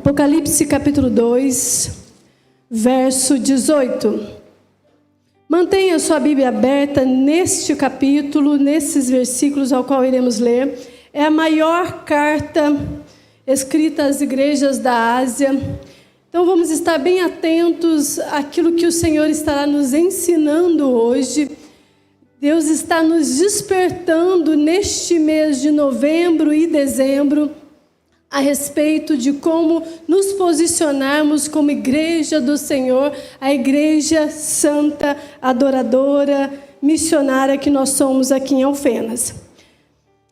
Apocalipse capítulo 2, verso 18. Mantenha sua Bíblia aberta neste capítulo, nesses versículos ao qual iremos ler. É a maior carta escrita às igrejas da Ásia. Então vamos estar bem atentos àquilo que o Senhor estará nos ensinando hoje. Deus está nos despertando neste mês de novembro e dezembro a respeito de como nos posicionarmos como igreja do Senhor, a igreja santa, adoradora, missionária que nós somos aqui em Alfenas.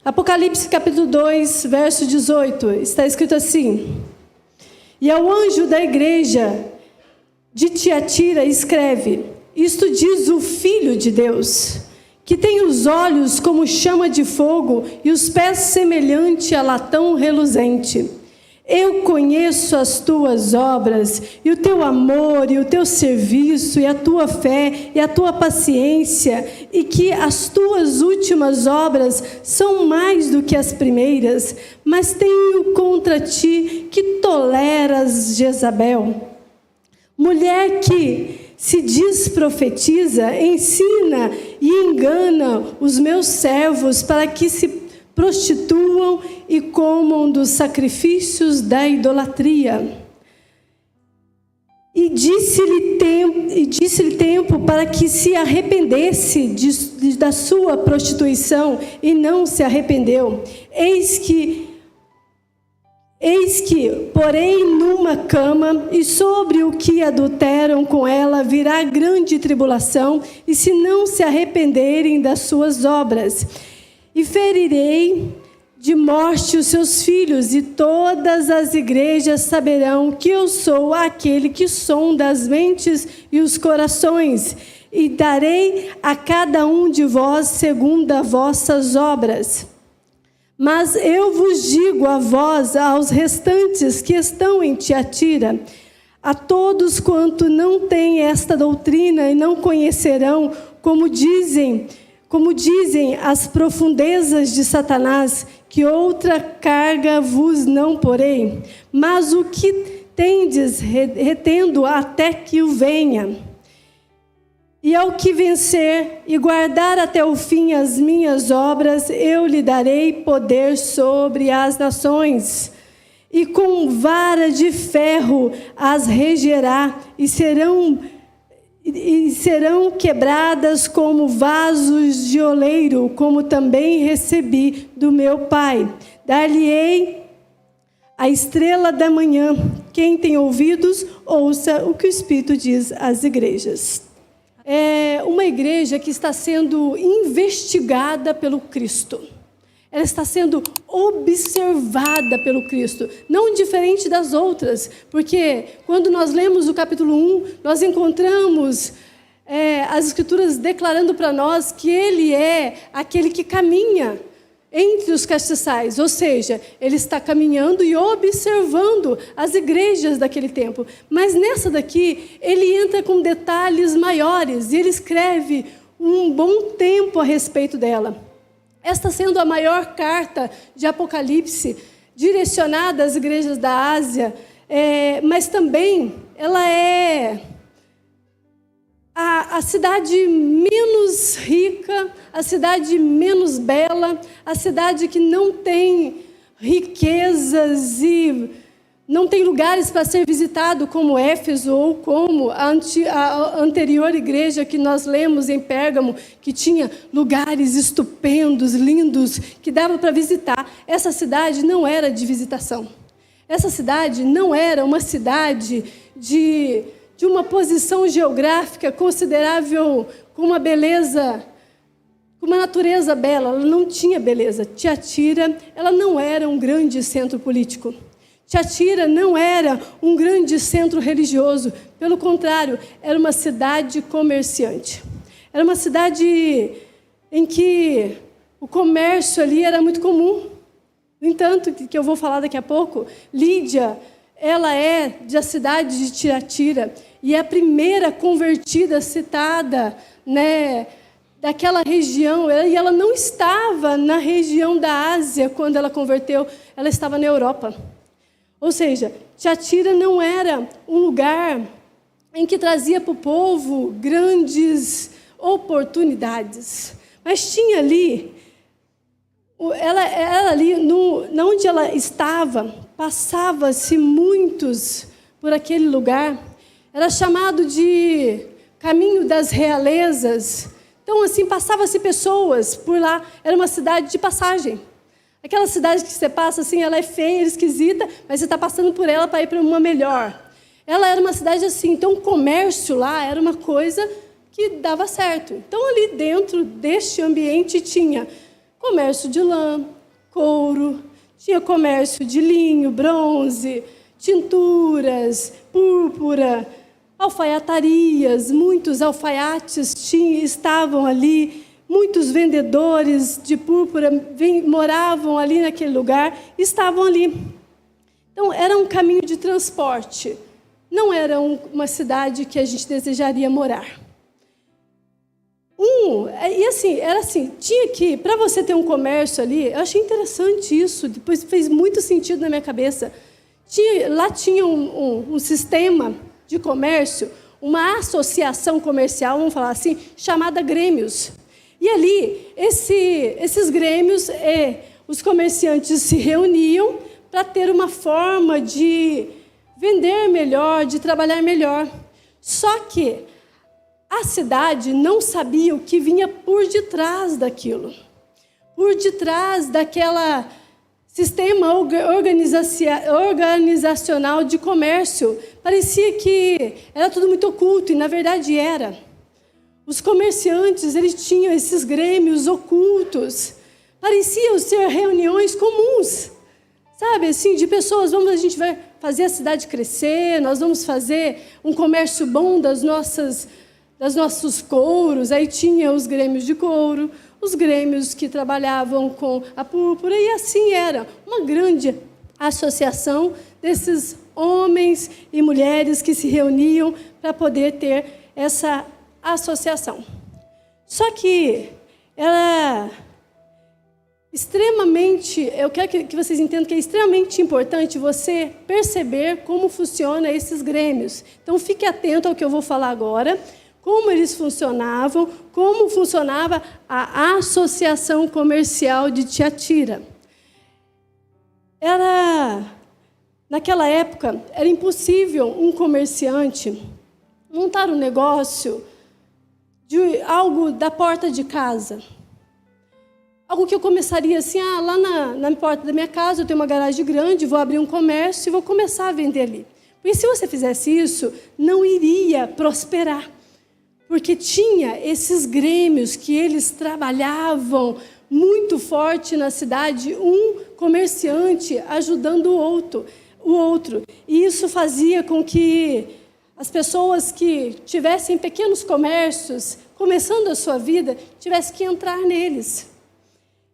Apocalipse capítulo 2, verso 18, está escrito assim: E ao anjo da igreja de Tiatira escreve: Isto diz o Filho de Deus, que tem os olhos como chama de fogo e os pés semelhante a latão reluzente. Eu conheço as tuas obras, e o teu amor, e o teu serviço, e a tua fé, e a tua paciência, e que as tuas últimas obras são mais do que as primeiras, mas tenho contra ti que toleras Jezabel, mulher que se diz profetiza, ensina e engana os meus servos para que se prostituam e comam dos sacrifícios da idolatria. E disse-lhe tempo para que se arrependesse da sua prostituição, e não se arrependeu. Eis que, porém, numa cama, e sobre o que adulteram com ela virá grande tribulação, e se não se arrependerem das suas obras. E ferirei de morte os seus filhos, e todas as igrejas saberão que eu sou aquele que sonda as mentes e os corações, e darei a cada um de vós segundo as vossas obras. Mas eu vos digo a vós, aos restantes que estão em Tiatira, a todos quanto não têm esta doutrina e não conhecerão, como dizem as profundezas de Satanás, que outra carga vos não porei, mas o que tendes retendo até que o venha. E ao que vencer e guardar até o fim as minhas obras, eu lhe darei poder sobre as nações, e com vara de ferro as regerá, e serão quebradas como vasos de oleiro, como também recebi do meu Pai. Dar-lhe-ei a estrela da manhã. Quem tem ouvidos, ouça o que o Espírito diz às igrejas. É uma igreja que está sendo investigada pelo Cristo. Ela está sendo observada pelo Cristo, não diferente das outras, porque quando nós lemos o capítulo 1, nós encontramos as Escrituras declarando para nós que Ele é aquele que caminha entre os castiçais, ou seja, Ele está caminhando e observando as igrejas daquele tempo. Mas nessa daqui, Ele entra com detalhes maiores e Ele escreve um bom tempo a respeito dela. Esta sendo a maior carta de Apocalipse direcionada às igrejas da Ásia, mas também ela é a cidade menos rica, a cidade menos bela, a cidade que não tem riquezas e não tem lugares para ser visitado, como Éfeso ou como a anterior igreja que nós lemos em Pérgamo, que tinha lugares estupendos, lindos, que dava para visitar. Essa cidade não era de visitação. Essa cidade não era uma cidade de uma posição geográfica considerável, com uma beleza, com uma natureza bela. Ela não tinha beleza. Tiatira, ela não era um grande centro político. Tiatira não era um grande centro religioso. Pelo contrário, era uma cidade comerciante. Era uma cidade em que o comércio ali era muito comum. No entanto, que eu vou falar daqui a pouco, Lídia, ela é da cidade de Tiatira e é a primeira convertida citada, daquela região. E ela não estava na região da Ásia quando ela converteu, ela estava na Europa. Ou seja, Tiatira não era um lugar em que trazia para o povo grandes oportunidades. Mas tinha ali, ela ali, onde ela estava, passava-se muitos por aquele lugar. Era chamado de caminho das realezas. Então, assim, passava-se pessoas por lá. Era uma cidade de passagem. Aquela cidade que você passa, assim, ela é feia, esquisita, mas você está passando por ela para ir para uma melhor. Ela era uma cidade assim, então o comércio lá era uma coisa que dava certo. Então, ali dentro deste ambiente tinha comércio de lã, couro, tinha comércio de linho, bronze, tinturas, púrpura, alfaiatarias, muitos alfaiates estavam ali, muitos vendedores de púrpura moravam ali naquele lugar, estavam ali. Então, era um caminho de transporte. Não era uma cidade que a gente desejaria morar. E assim, era assim, tinha que, para você ter um comércio ali, eu achei interessante isso, depois fez muito sentido na minha cabeça. Lá tinha um sistema de comércio, uma associação comercial, vamos falar assim, chamada grêmios. E ali, esses grêmios, os comerciantes se reuniam para ter uma forma de vender melhor, de trabalhar melhor. Só que a cidade não sabia o que vinha por detrás daquilo. Por detrás daquela sistema organizacional de comércio. Parecia que era tudo muito oculto, e na verdade era. Os comerciantes, eles tinham esses grêmios ocultos. Pareciam ser reuniões comuns. Sabe, assim, de pessoas, a gente vai fazer a cidade crescer, nós vamos fazer um comércio bom dos nossos couros. Aí tinha os grêmios de couro, os grêmios que trabalhavam com a púrpura, e assim era uma grande associação desses homens e mulheres que se reuniam para poder ter essa associação. Só que ela extremamente, eu quero que vocês entendam que é extremamente importante você perceber como funcionam esses grêmios. Então, fique atento ao que eu vou falar agora, como eles funcionavam, como funcionava a Associação Comercial de Tiatira. Naquela época, era impossível um comerciante montar um negócio de algo da porta de casa. Algo que eu começaria assim, lá na porta da minha casa, eu tenho uma garagem grande, vou abrir um comércio e vou começar a vender ali. Porque se você fizesse isso, não iria prosperar. Porque tinha esses grêmios que eles trabalhavam muito forte na cidade, um comerciante ajudando o outro. E isso fazia com que as pessoas que tivessem pequenos comércios, começando a sua vida, tivessem que entrar neles.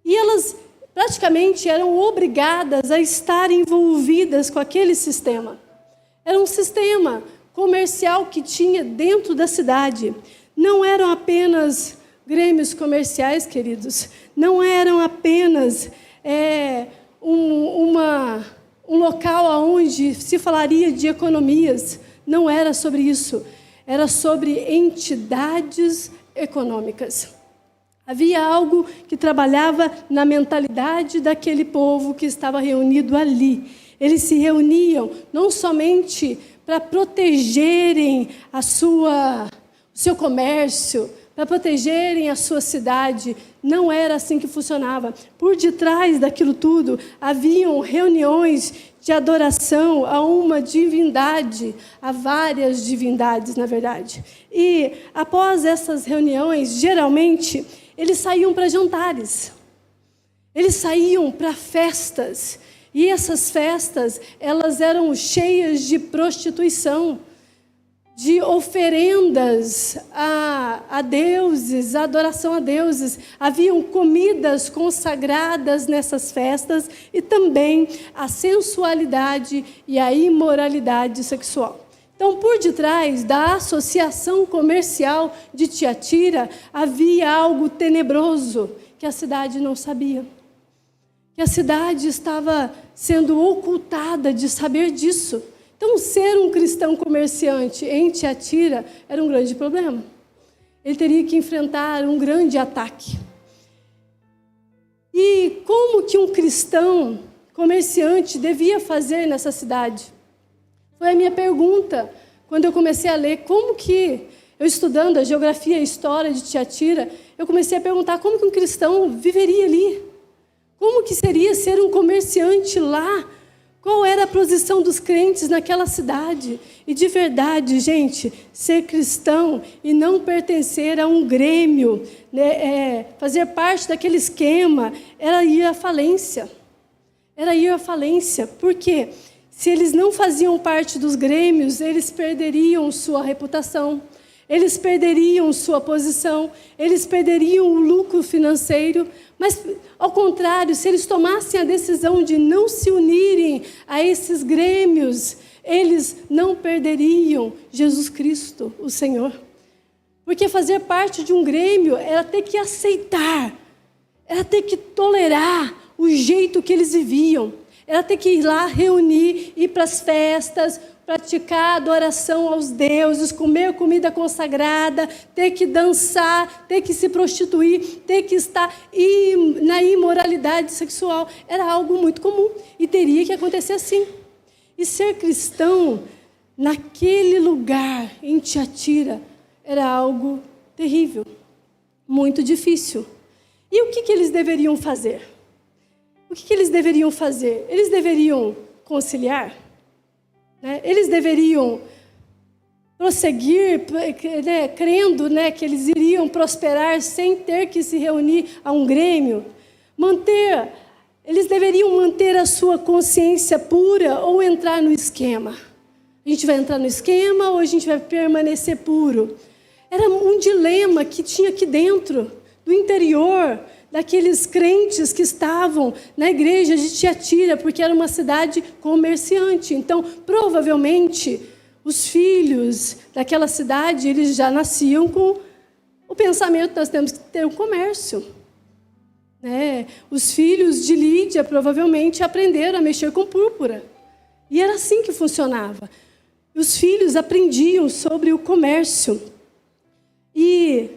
E elas praticamente eram obrigadas a estar envolvidas com aquele sistema. Era um sistema comercial que tinha dentro da cidade. Não eram apenas grêmios comerciais, queridos. Não eram apenas um local onde se falaria de economias. Não era sobre isso. Era sobre entidades econômicas. Havia algo que trabalhava na mentalidade daquele povo que estava reunido ali. Eles se reuniam não somente para protegerem o seu comércio, para protegerem a sua cidade. Não era assim que funcionava. Por detrás daquilo tudo, haviam reuniões de adoração a uma divindade, a várias divindades, na verdade. E, após essas reuniões, geralmente, eles saíam para jantares. Eles saíam para festas. E essas festas, elas eram cheias de prostituição, de oferendas a deuses, a adoração a deuses. Haviam comidas consagradas nessas festas e também a sensualidade e a imoralidade sexual. Então, por detrás da associação comercial de Tiatira, havia algo tenebroso que a cidade não sabia. que a cidade estava sendo ocultada de saber disso. Então, ser um cristão comerciante em Tiatira era um grande problema. Ele teria que enfrentar um grande ataque. E como que um cristão comerciante devia fazer nessa cidade? Foi a minha pergunta quando eu comecei a ler. Como que, eu estudando a geografia e a história de Tiatira, eu comecei a perguntar como que um cristão viveria ali. Como que seria ser um comerciante lá? Qual era a posição dos crentes naquela cidade? E de verdade, gente, ser cristão e não pertencer a um grêmio, né, fazer parte daquele esquema, era ir à falência. Era ir à falência. Por quê? Se eles não faziam parte dos grêmios, eles perderiam sua reputação, eles perderiam sua posição, eles perderiam o lucro financeiro. Mas, ao contrário, se eles tomassem a decisão de não se unirem a esses grêmios, eles não perderiam Jesus Cristo, o Senhor. Porque fazer parte de um grêmio era ter que aceitar, era ter que tolerar o jeito que eles viviam, era ter que ir lá reunir, ir para as festas, praticar adoração aos deuses, comer comida consagrada, ter que dançar, ter que se prostituir, ter que estar na imoralidade sexual. Era algo muito comum e teria que acontecer assim. E ser cristão naquele lugar, em Tiatira, era algo terrível, muito difícil. E o que eles deveriam fazer? O que eles deveriam fazer? Eles deveriam conciliar? Eles deveriam prosseguir, né, crendo, né, que eles iriam prosperar sem ter que se reunir a um grêmio. Eles deveriam manter a sua consciência pura ou entrar no esquema. A gente vai entrar no esquema ou a gente vai permanecer puro? Era um dilema que tinha aqui dentro, do interior, daqueles crentes que estavam na igreja de Tiatira, porque era uma cidade comerciante. Então, provavelmente, os filhos daquela cidade, eles já nasciam com o pensamento: nós temos que ter um comércio. Os filhos de Lídia, provavelmente, aprenderam a mexer com púrpura. E era assim que funcionava. Os filhos aprendiam sobre o comércio. E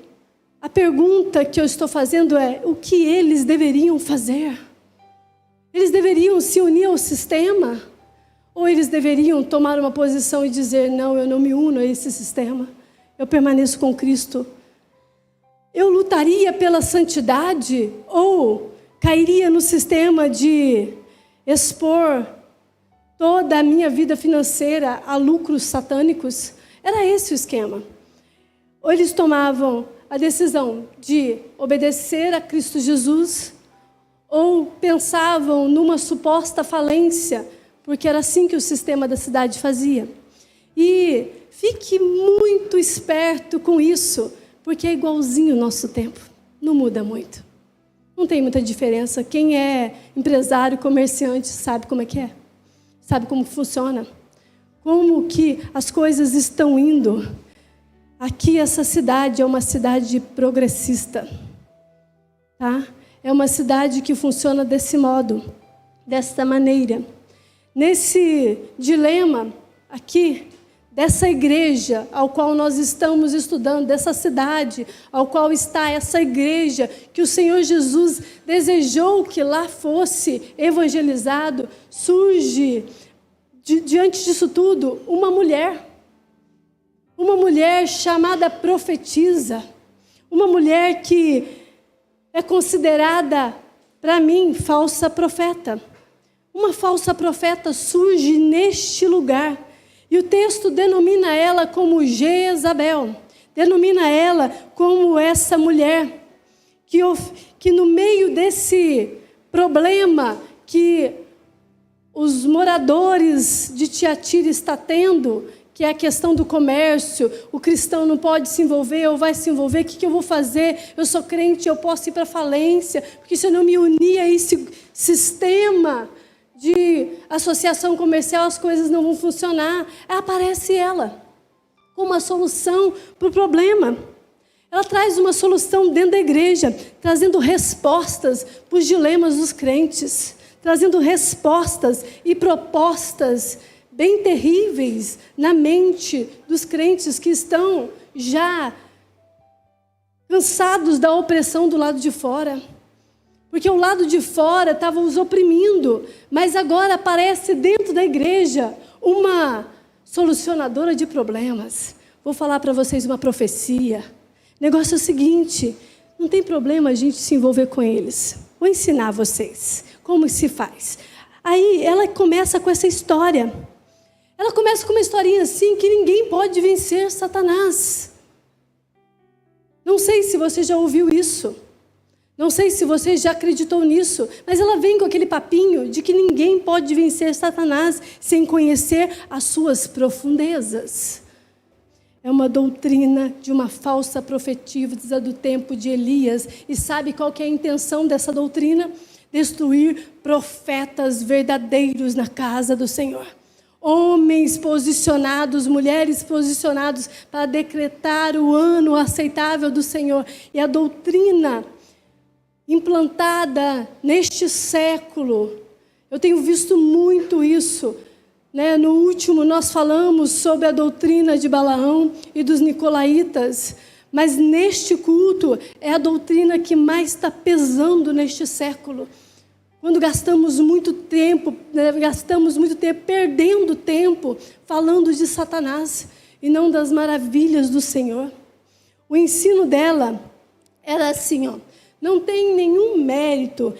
a pergunta que eu estou fazendo é: o que eles deveriam fazer? Eles deveriam se unir ao sistema? Ou eles deveriam tomar uma posição e dizer: não, eu não me uno a esse sistema, eu permaneço com Cristo? Eu lutaria pela santidade ou cairia no sistema de expor toda a minha vida financeira a lucros satânicos? Era esse o esquema. Ou eles tomavam a decisão de obedecer a Cristo Jesus, ou pensavam numa suposta falência, porque era assim que o sistema da cidade fazia. E fique muito esperto com isso, porque é igualzinho o nosso tempo, não muda muito. Não tem muita diferença. Quem é empresário, comerciante, sabe como é que é, sabe como funciona, como que as coisas estão indo. Aqui, essa cidade é uma cidade progressista, tá? É uma cidade que funciona desse modo, dessa maneira. Nesse dilema aqui, dessa igreja ao qual nós estamos estudando, dessa cidade ao qual está essa igreja, que o Senhor Jesus desejou que lá fosse evangelizado, surge, diante disso tudo, uma mulher chamada profetisa, uma mulher que é considerada, para mim, falsa profeta. Uma falsa profeta surge neste lugar, e o texto denomina ela como Jezabel, denomina ela como essa mulher, que no meio desse problema que os moradores de Tiatira estão tendo, que é a questão do comércio, o cristão não pode se envolver ou vai se envolver, o que eu vou fazer? Eu sou crente, eu posso ir para a falência, porque se eu não me unir a esse sistema de associação comercial, as coisas não vão funcionar. Aparece ela como a solução para o problema. Ela traz uma solução dentro da igreja, trazendo respostas para os dilemas dos crentes, trazendo respostas e propostas bem terríveis na mente dos crentes que estão já cansados da opressão do lado de fora. Porque o lado de fora estava os oprimindo, mas agora aparece dentro da igreja uma solucionadora de problemas. Vou falar para vocês uma profecia. O negócio é o seguinte, não tem problema a gente se envolver com eles. Vou ensinar vocês como se faz. Aí ela começa com essa história. Ela começa com uma historinha assim, que ninguém pode vencer Satanás. Não sei se você já ouviu isso. Não sei se você já acreditou nisso. Mas ela vem com aquele papinho de que ninguém pode vencer Satanás sem conhecer as suas profundezas. É uma doutrina de uma falsa profetisa do tempo de Elias. E sabe qual que é a intenção dessa doutrina? Destruir profetas verdadeiros na casa do Senhor. Homens posicionados, mulheres posicionados para decretar o ano aceitável do Senhor. E a doutrina implantada neste século, eu tenho visto muito isso. No último nós falamos sobre a doutrina de Balaão e dos nicolaítas, mas neste culto é a doutrina que mais está pesando neste século. Quando gastamos muito tempo perdendo tempo falando de Satanás e não das maravilhas do Senhor. O ensino dela era assim, não tem nenhum mérito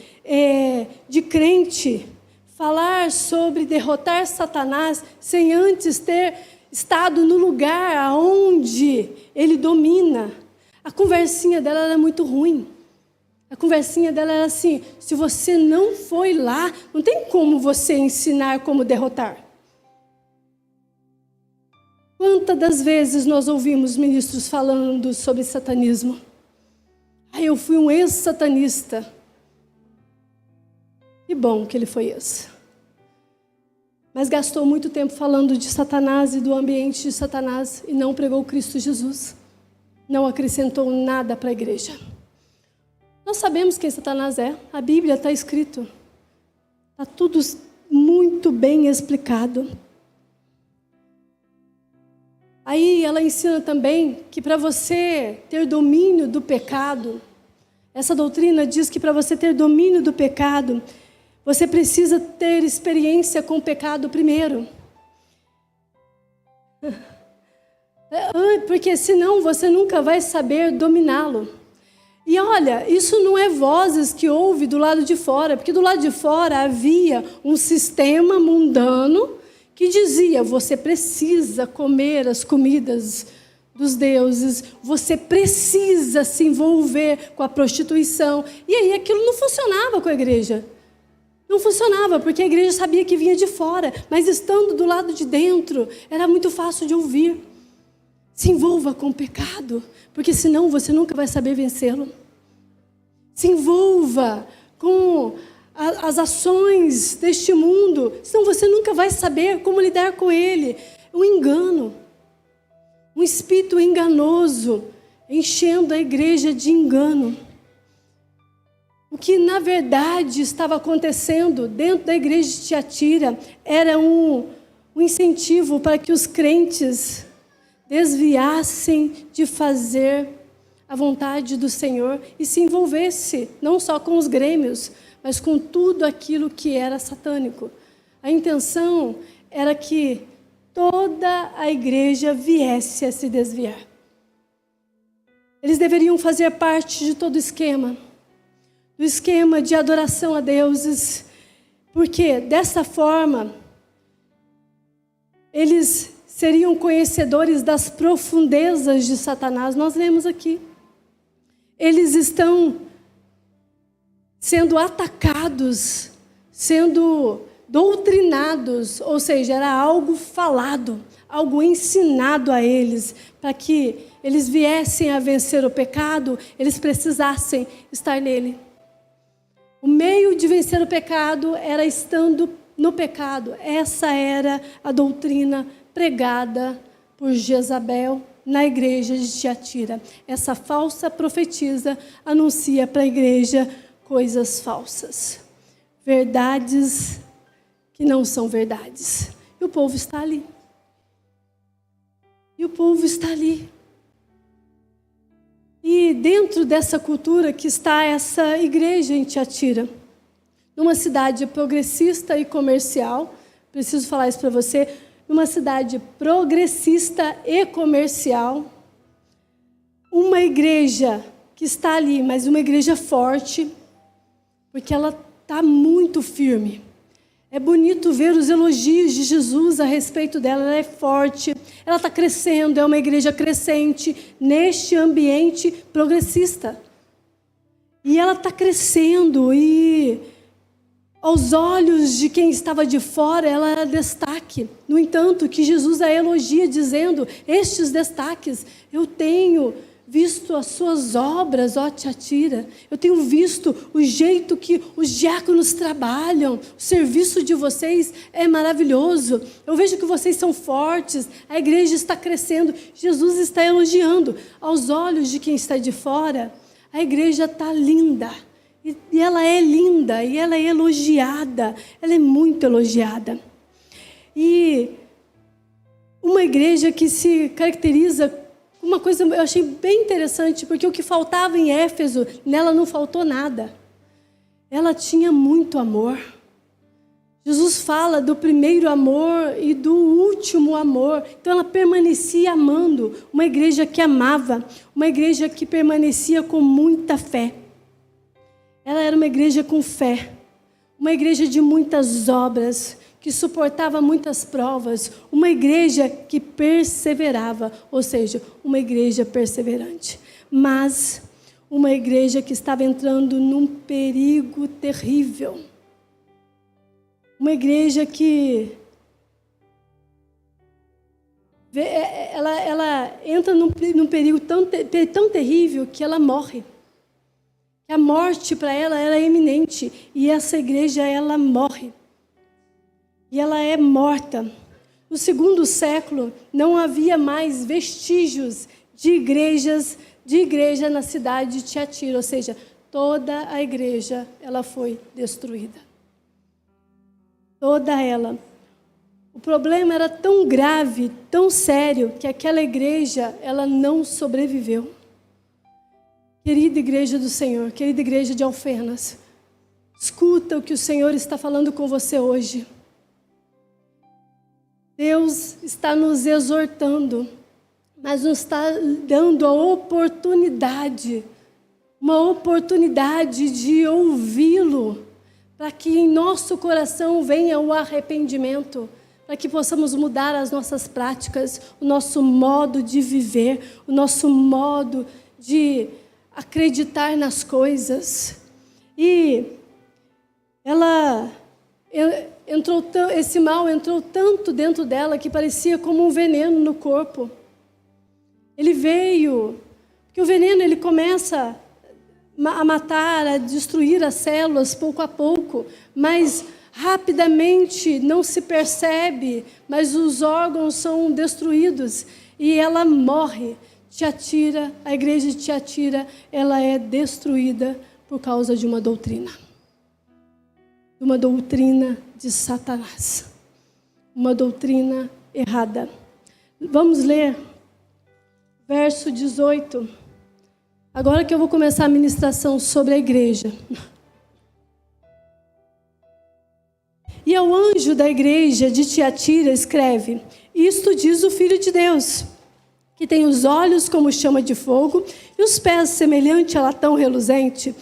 de crente falar sobre derrotar Satanás sem antes ter estado no lugar onde ele domina. A conversinha dela era muito ruim. A conversinha dela era assim, se você não foi lá, não tem como você ensinar como derrotar. Quantas das vezes nós ouvimos ministros falando sobre satanismo? Eu fui um ex-satanista. Que bom que ele foi ex. Mas gastou muito tempo falando de Satanás e do ambiente de Satanás e não pregou Cristo Jesus. Não acrescentou nada para a igreja. Nós sabemos quem Satanás é. A Bíblia está escrito. Está tudo muito bem explicado. Aí ela ensina também que para você ter domínio do pecado, essa doutrina diz que para você ter domínio do pecado, você precisa ter experiência com o pecado primeiro. Porque senão você nunca vai saber dominá-lo. E olha, isso não é vozes que ouve do lado de fora, porque do lado de fora havia um sistema mundano que dizia, você precisa comer as comidas dos deuses, você precisa se envolver com a prostituição. E aí aquilo não funcionava com a igreja. Não funcionava, porque a igreja sabia que vinha de fora, mas estando do lado de dentro, era muito fácil de ouvir. Se envolva com o pecado, porque senão você nunca vai saber vencê-lo. Se envolva com as ações deste mundo, senão você nunca vai saber como lidar com ele. Um engano, um espírito enganoso, enchendo a igreja de engano. O que na verdade estava acontecendo dentro da igreja de Tiatira era um incentivo para que os crentes desviassem de fazer a vontade do Senhor e se envolvesse não só com os grêmios, mas com tudo aquilo que era satânico. A intenção era que toda a igreja viesse a se desviar. Eles deveriam fazer parte de todo o esquema, do esquema de adoração a deuses, porque dessa forma eles seriam conhecedores das profundezas de Satanás. Nós lemos aqui. Eles estão sendo atacados, sendo doutrinados, ou seja, era algo falado, algo ensinado a eles, para que eles viessem a vencer o pecado, eles precisassem estar nele. O meio de vencer o pecado era estando no pecado. Essa era a doutrina pregada por Jezabel na igreja de Tiatira. Essa falsa profetisa anuncia para a igreja coisas falsas, verdades que não são verdades. E o povo está ali. E o povo está ali. E dentro dessa cultura que está essa igreja em Tiatira, numa cidade progressista e comercial, preciso falar isso para você, numa cidade progressista e comercial, uma igreja que está ali, mas uma igreja forte, porque ela está muito firme. É bonito ver os elogios de Jesus a respeito dela. Ela é forte, ela está crescendo, é uma igreja crescente neste ambiente progressista. E ela está crescendo e, aos olhos de quem estava de fora, ela era destaque. No entanto, que Jesus a elogia dizendo, estes destaques, eu tenho visto as suas obras, ó Tiatira. Eu tenho visto o jeito que os diáconos trabalham. O serviço de vocês é maravilhoso. Eu vejo que vocês são fortes. A igreja está crescendo. Jesus está elogiando. Aos olhos de quem está de fora, a igreja está linda. E ela é linda. E ela é elogiada. Ela é muito elogiada. E uma igreja que se caracteriza. Uma coisa eu achei bem interessante, porque o que faltava em Éfeso, nela não faltou nada. Ela tinha muito amor. Jesus fala do primeiro amor e do último amor. Então ela permanecia amando. Uma igreja que amava, uma igreja que permanecia com muita fé. Ela era uma igreja com fé, uma igreja de muitas obras, que suportava muitas provas, uma igreja que perseverava, ou seja, uma igreja perseverante. Mas uma igreja que estava entrando num perigo terrível. Uma igreja que ela entra num perigo tão terrível que ela morre. A morte para ela era iminente, e essa igreja ela morre. E ela é morta. No segundo século, não havia mais vestígios de igreja na cidade de Tiatira. Ou seja, toda a igreja ela foi destruída. Toda ela. O problema era tão grave, tão sério, que aquela igreja ela não sobreviveu. Querida igreja do Senhor, querida igreja de Alfenas, escuta o que o Senhor está falando com você hoje. Deus está nos exortando, mas nos está dando a oportunidade, uma oportunidade de ouvi-lo, para que em nosso coração venha o arrependimento, para que possamos mudar as nossas práticas, o nosso modo de viver, o nosso modo de acreditar nas coisas. E esse mal entrou tanto dentro dela que parecia como um veneno no corpo. Ele veio, porque o veneno ele começa a matar, a destruir as células pouco a pouco, mas rapidamente não se percebe, mas os órgãos são destruídos e ela morre. Tiatira, a igreja de Tiatira, ela é destruída por causa de uma doutrina. Uma doutrina de Satanás. Uma doutrina errada. Vamos ler verso 18. Agora que eu vou começar a ministração sobre a igreja. E ao anjo da igreja de Tiatira escreve: isto diz o Filho de Deus, que tem os olhos como chama de fogo e os pés semelhante a latão reluzente.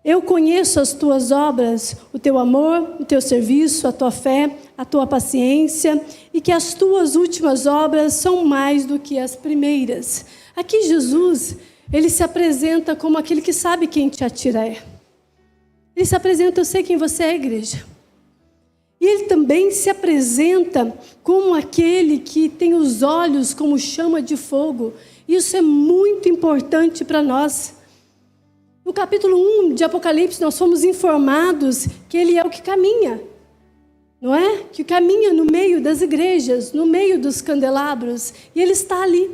Eu conheço as tuas obras, o teu amor, o teu serviço, a tua fé, a tua paciência, e que as tuas últimas obras são mais do que as primeiras. Aqui Jesus, ele se apresenta como aquele que sabe quem Tiatira é. Ele se apresenta, eu sei quem você é, igreja. E ele também se apresenta como aquele que tem os olhos como chama de fogo. Isso é muito importante para nós. No capítulo 1 de Apocalipse, nós fomos informados que ele é o que caminha, não é? Que caminha no meio das igrejas, no meio dos candelabros, e ele está ali.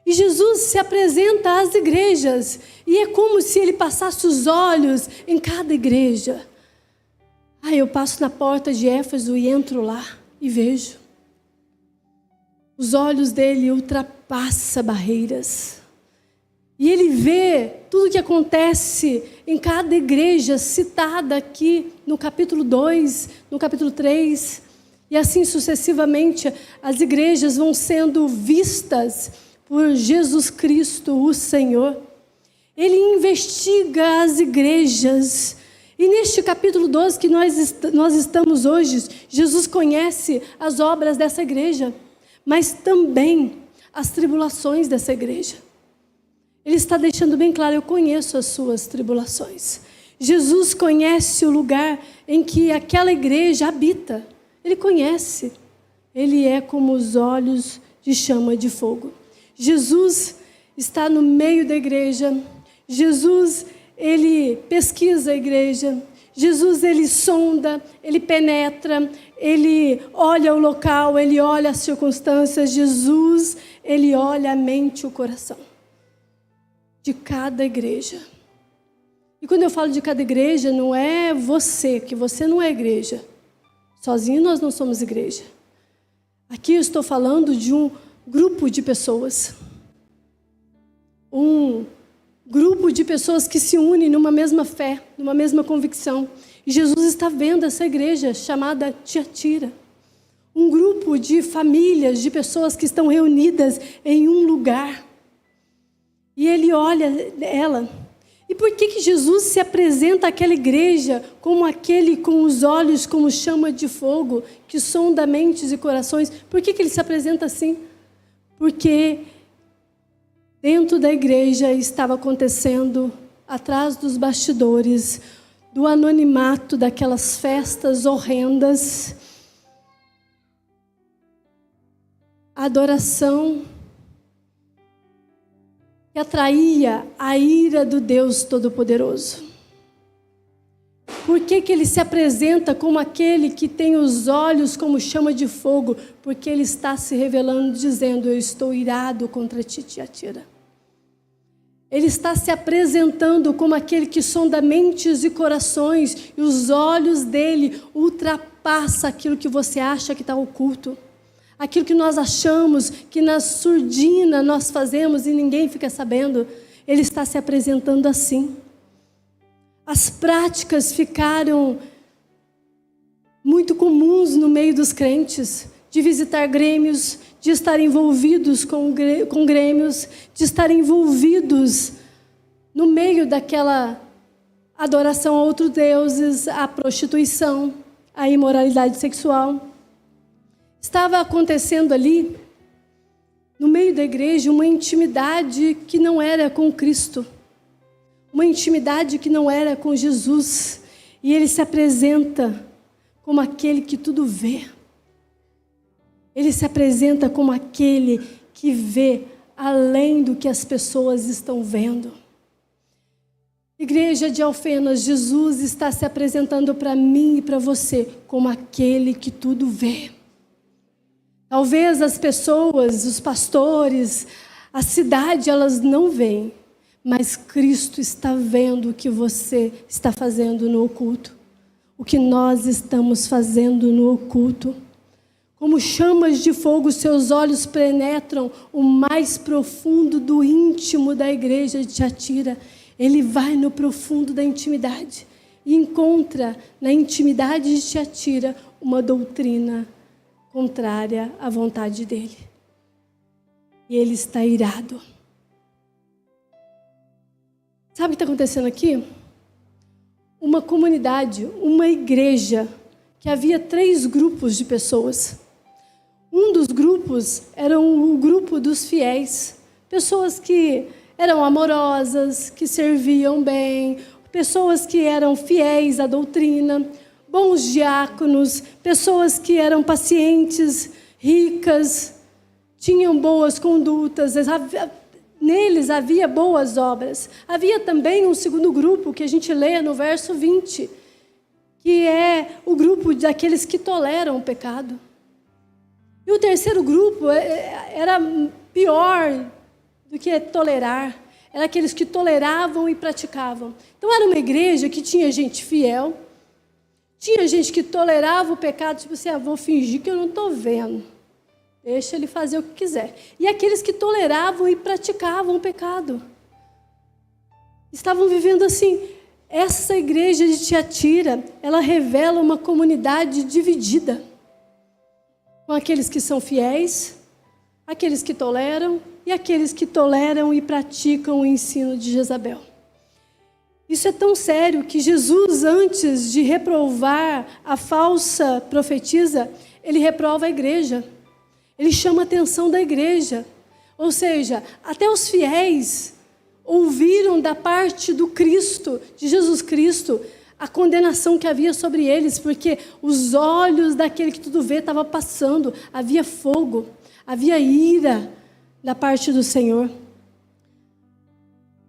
E Jesus se apresenta às igrejas. E é como se ele passasse os olhos em cada igreja. Eu passo na porta de Éfeso e entro lá e vejo. Os olhos dele ultrapassam barreiras. E ele vê tudo o que acontece em cada igreja citada aqui no capítulo 2, no capítulo 3. E assim sucessivamente, as igrejas vão sendo vistas por Jesus Cristo, o Senhor. Ele investiga as igrejas. E neste capítulo 12 que nós estamos hoje, Jesus conhece as obras dessa igreja, mas também as tribulações dessa igreja. Ele está deixando bem claro, eu conheço as suas tribulações. Jesus conhece o lugar em que aquela igreja habita. Ele conhece. Ele é como os olhos de chama de fogo. Jesus está no meio da igreja. Jesus, ele pesquisa a igreja. Jesus, ele sonda, ele penetra, ele olha o local, ele olha as circunstâncias. Jesus, ele olha a mente e o coração de cada igreja. E quando eu falo de cada igreja, não é você, que você não é igreja. Sozinho nós não somos igreja. Aqui eu estou falando de um grupo de pessoas. Um grupo de pessoas que se unem numa mesma fé, numa mesma convicção. E Jesus está vendo essa igreja chamada Tiatira. Um grupo de famílias, de pessoas que estão reunidas em um lugar. E ele olha ela. E por que Jesus se apresenta àquela igreja como aquele com os olhos como chama de fogo, que sonda mentes e corações? Por que ele se apresenta assim? Porque dentro da igreja estava acontecendo, atrás dos bastidores, do anonimato daquelas festas horrendas, a adoração que atraía a ira do Deus Todo-Poderoso. Por que ele se apresenta como aquele que tem os olhos como chama de fogo? Porque ele está se revelando, dizendo, eu estou irado contra ti, Tiatira. Ele está se apresentando como aquele que sonda mentes e corações, e os olhos dele ultrapassam aquilo que você acha que está oculto. Aquilo que nós achamos que na surdina nós fazemos e ninguém fica sabendo, ele está se apresentando assim. As práticas ficaram muito comuns no meio dos crentes, de visitar grêmios, de estar envolvidos com grêmios, de estar envolvidos no meio daquela adoração a outros deuses, a prostituição, a imoralidade sexual. Estava acontecendo ali, no meio da igreja, uma intimidade que não era com Cristo. Uma intimidade que não era com Jesus. E ele se apresenta como aquele que tudo vê. Ele se apresenta como aquele que vê além do que as pessoas estão vendo. Igreja de Alfenas, Jesus está se apresentando para mim e para você como aquele que tudo vê. Talvez as pessoas, os pastores, a cidade, elas não veem, mas Cristo está vendo o que você está fazendo no oculto, o que nós estamos fazendo no oculto. Como chamas de fogo, seus olhos penetram o mais profundo do íntimo da igreja de Tiatira. Ele vai no profundo da intimidade e encontra na intimidade de Tiatira uma doutrina contrária à vontade dele. E ele está irado. Sabe o que está acontecendo aqui? Uma comunidade, uma igreja, que havia 3 grupos de pessoas. Um dos grupos era o grupo dos fiéis. Pessoas que eram amorosas, que serviam bem, pessoas que eram fiéis à doutrina, bons diáconos, pessoas que eram pacientes, ricas, tinham boas condutas, neles havia boas obras. Havia também um segundo grupo que a gente lê no verso 20, que é o grupo daqueles que toleram o pecado. E o terceiro grupo era pior do que tolerar. Era aqueles que toleravam e praticavam. Então era uma igreja que tinha gente fiel, tinha gente que tolerava o pecado, tipo assim, vou fingir que eu não estou vendo. Deixa ele fazer o que quiser. E aqueles que toleravam e praticavam o pecado. Estavam vivendo assim. Essa igreja de Tiatira, ela revela uma comunidade dividida. Com aqueles que são fiéis, aqueles que toleram e aqueles que toleram e praticam o ensino de Jezabel. Isso é tão sério que Jesus, antes de reprovar a falsa profetisa, ele reprova a igreja. Ele chama a atenção da igreja. Ou seja, até os fiéis ouviram da parte do Cristo, de Jesus Cristo, a condenação que havia sobre eles, porque os olhos daquele que tudo vê estavam passando, havia fogo, havia ira da parte do Senhor.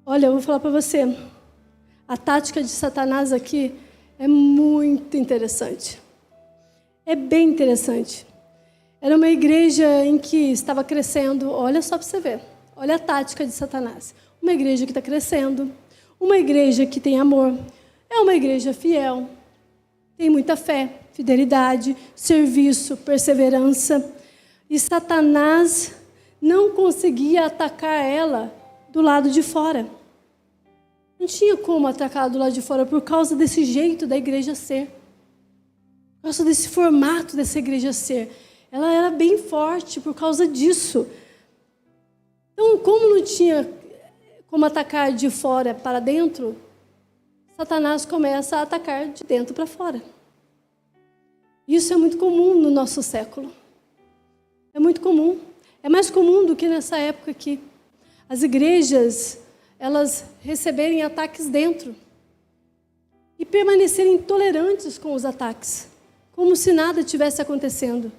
Olha, eu vou falar para você, a tática de Satanás aqui é muito interessante. É bem interessante. Era uma igreja em que estava crescendo, olha só para você ver, olha a tática de Satanás. Uma igreja que está crescendo, uma igreja que tem amor, é uma igreja fiel, tem muita fé, fidelidade, serviço, perseverança. E Satanás não conseguia atacar ela do lado de fora. Não tinha como atacar do lado de fora por causa desse jeito da igreja ser. Por causa desse formato dessa igreja ser. Ela era bem forte por causa disso. Então, como não tinha como atacar de fora para dentro, Satanás começa a atacar de dentro para fora. Isso é muito comum no nosso século. É muito comum. É mais comum do que nessa época aqui. As igrejas, elas receberem ataques dentro e permanecerem tolerantes com os ataques, como se nada tivesse acontecendo.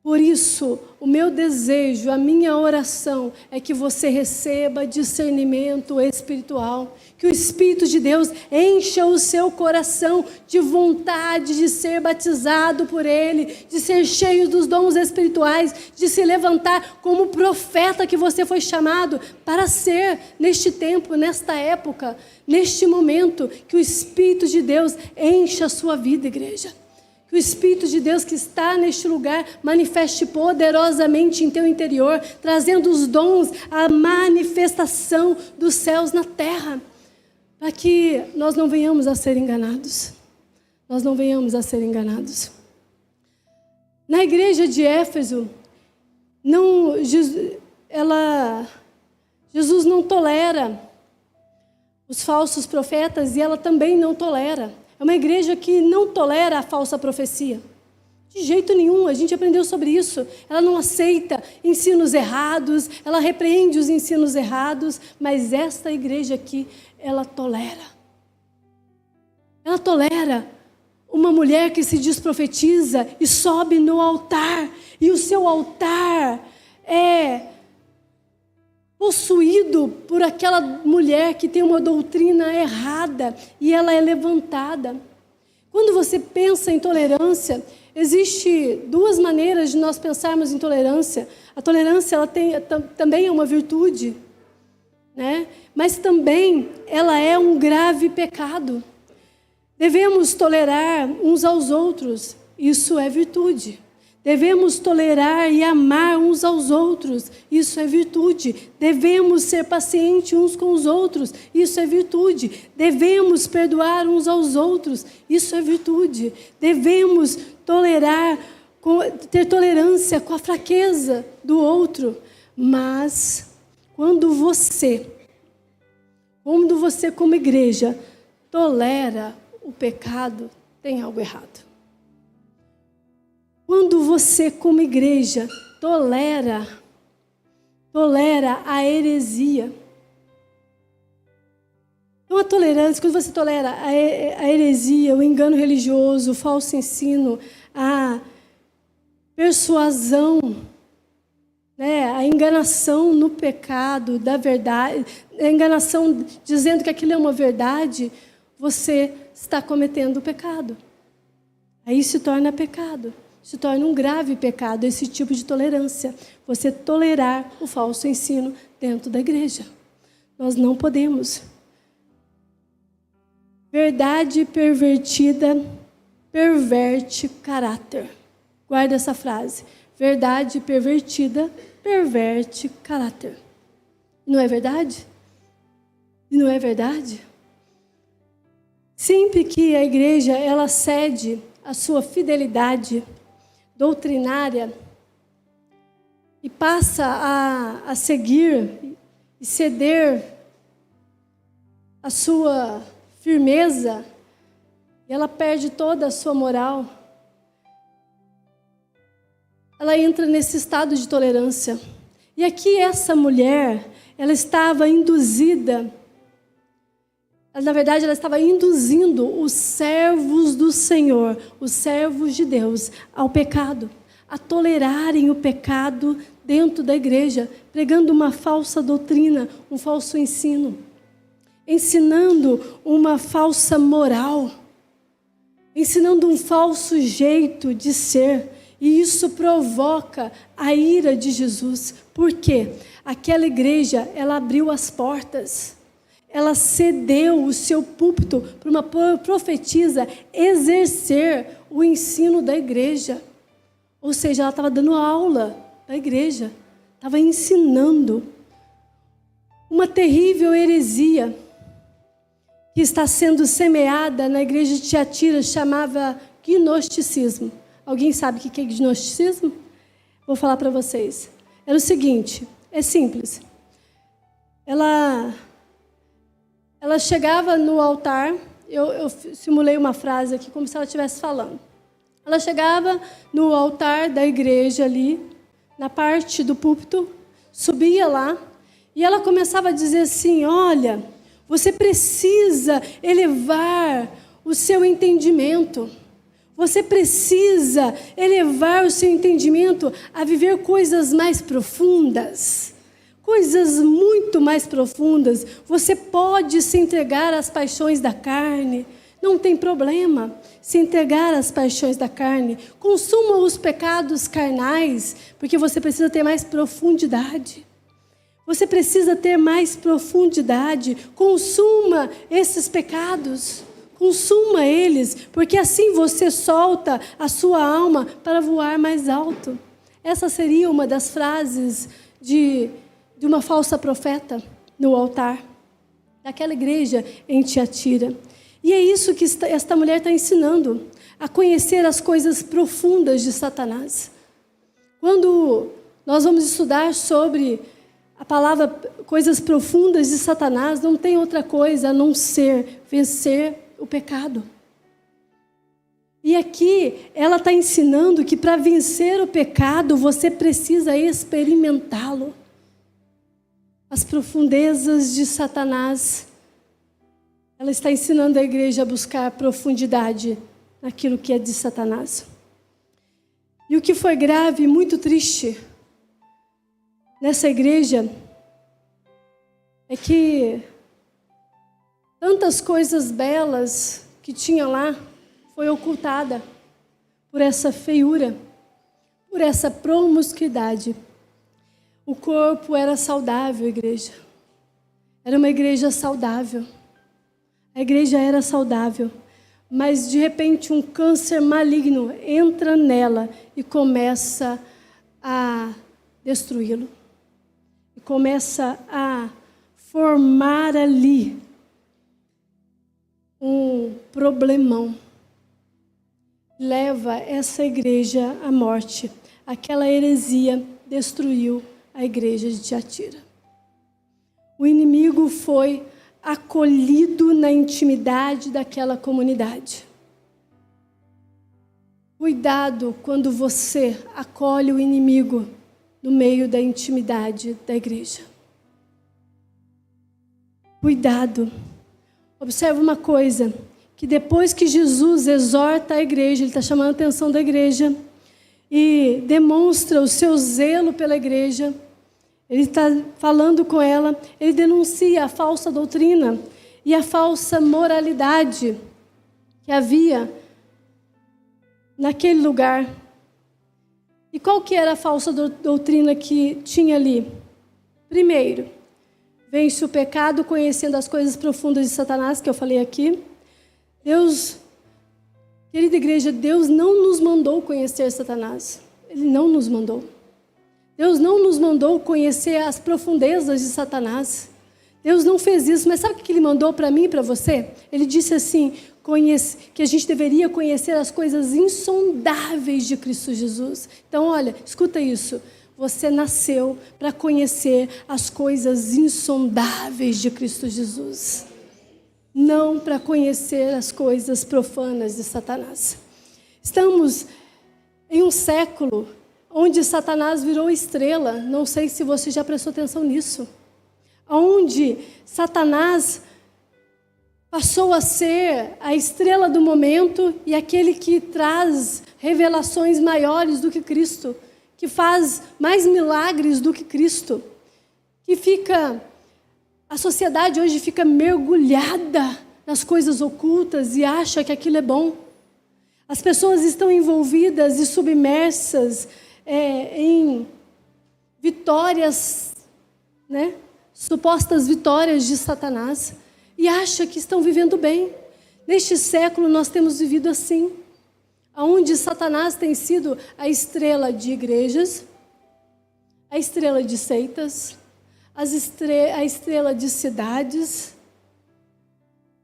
Por isso, o meu desejo, a minha oração é que você receba discernimento espiritual, que o Espírito de Deus encha o seu coração de vontade de ser batizado por Ele, de ser cheio dos dons espirituais, de se levantar como profeta que você foi chamado para ser neste tempo, nesta época, neste momento, que o Espírito de Deus encha a sua vida, igreja. Que o Espírito de Deus que está neste lugar manifeste poderosamente em teu interior, trazendo os dons, a manifestação dos céus na terra, para que nós não venhamos a ser enganados. Nós não venhamos a ser enganados. Na igreja de Éfeso, Jesus não tolera os falsos profetas e ela também não tolera. É uma igreja que não tolera a falsa profecia. De jeito nenhum, a gente aprendeu sobre isso. Ela não aceita ensinos errados, ela repreende os ensinos errados, mas esta igreja aqui, ela tolera. Ela tolera uma mulher que se diz profetiza e sobe no altar, e o seu altar é possuído por aquela mulher que tem uma doutrina errada e ela é levantada. Quando você pensa em tolerância, existe duas maneiras de nós pensarmos em tolerância. A tolerância também é uma virtude, né? Mas também ela é um grave pecado. Devemos tolerar uns aos outros, isso é virtude. Devemos tolerar e amar uns aos outros, isso é virtude. Devemos ser pacientes uns com os outros, isso é virtude. Devemos perdoar uns aos outros, isso é virtude. Devemos ter tolerância com a fraqueza do outro. Mas, quando você como igreja, tolera o pecado, tem algo errado. Quando você, como igreja, tolera a heresia. Então, a tolerância, quando você tolera a heresia, o engano religioso, o falso ensino, a persuasão, né, a enganação no pecado, da verdade, a enganação dizendo que aquilo é uma verdade, você está cometendo o pecado. Aí se torna pecado. Se torna um grave pecado esse tipo de tolerância. Você tolerar o falso ensino dentro da igreja. Nós não podemos. Verdade pervertida perverte caráter. Guarda essa frase. Verdade pervertida perverte caráter. Não é verdade? Não é verdade? Sempre que a igreja ela cede a sua fidelidade doutrinária e passa a seguir e ceder a sua firmeza, ela perde toda a sua moral. Ela entra nesse estado de tolerância. E aqui essa mulher, ela estava induzida. Na verdade, ela estava induzindo os servos do Senhor, os servos de Deus, ao pecado, a tolerarem o pecado dentro da igreja, pregando uma falsa doutrina, um falso ensino, ensinando uma falsa moral, ensinando um falso jeito de ser. E isso provoca a ira de Jesus. Por quê? Aquela igreja, ela abriu as portas. Ela cedeu o seu púlpito para uma profetisa exercer o ensino da igreja. Ou seja, ela estava dando aula da igreja. Estava ensinando. Uma terrível heresia que está sendo semeada na igreja de Tiatira chamava gnosticismo. Alguém sabe o que é gnosticismo? Vou falar para vocês. Era o seguinte, é simples. Ela chegava no altar, eu simulei uma frase aqui como se ela estivesse falando. Ela chegava no altar da igreja ali, na parte do púlpito, subia lá, e ela começava a dizer assim, olha, você precisa elevar o seu entendimento. Você precisa elevar o seu entendimento a viver coisas mais profundas. Coisas muito mais profundas. Você pode se entregar às paixões da carne. Não tem problema se entregar às paixões da carne. Consuma os pecados carnais, porque você precisa ter mais profundidade. Você precisa ter mais profundidade. Consuma esses pecados. Consuma eles, porque assim você solta a sua alma para voar mais alto. Essa seria uma das frases de uma falsa profeta no altar daquela igreja em Tiatira. E é isso que esta mulher está ensinando, a conhecer as coisas profundas de Satanás. Quando nós vamos estudar sobre a palavra coisas profundas de Satanás, não tem outra coisa a não ser vencer o pecado. E aqui ela está ensinando que para vencer o pecado você precisa experimentá-lo. As profundezas de Satanás. Ela está ensinando a igreja a buscar profundidade naquilo que é de Satanás. E o que foi grave e muito triste nessa igreja é que tantas coisas belas que tinha lá foi ocultada por essa feiura, por essa promiscuidade. O corpo era saudável, igreja. Era uma igreja saudável. A igreja era saudável. Mas, de repente, um câncer maligno entra nela e começa a destruí-lo. E começa a formar ali um problemão. Leva essa igreja à morte. Aquela heresia destruiu a igreja de Tiatira. O inimigo foi acolhido na intimidade daquela comunidade. Cuidado quando você acolhe o inimigo no meio da intimidade da igreja. Cuidado. Observe uma coisa, que depois que Jesus exorta a igreja, ele está chamando a atenção da igreja e demonstra o seu zelo pela igreja, ele está falando com ela, ele denuncia a falsa doutrina e a falsa moralidade que havia naquele lugar. E qual que era a falsa doutrina que tinha ali? Primeiro, vence o pecado conhecendo as coisas profundas de Satanás, que eu falei aqui. Deus, querida igreja, Deus não nos mandou conhecer Satanás. Ele não nos mandou. Deus não nos mandou conhecer as profundezas de Satanás. Deus não fez isso, mas sabe o que Ele mandou para mim e para você? Ele disse assim, que a gente deveria conhecer as coisas insondáveis de Cristo Jesus. Então, olha, escuta isso. Você nasceu para conhecer as coisas insondáveis de Cristo Jesus. Não para conhecer as coisas profanas de Satanás. Estamos em um século onde Satanás virou estrela. Não sei se você já prestou atenção nisso. Onde Satanás passou a ser a estrela do momento e aquele que traz revelações maiores do que Cristo, que faz mais milagres do que Cristo, a sociedade hoje fica mergulhada nas coisas ocultas e acha que aquilo é bom. As pessoas estão envolvidas e submersas em vitórias, né? Supostas vitórias de Satanás, e acha que estão vivendo bem. Neste século nós temos vivido assim, onde Satanás tem sido a estrela de igrejas, a estrela de seitas, a estrela de cidades.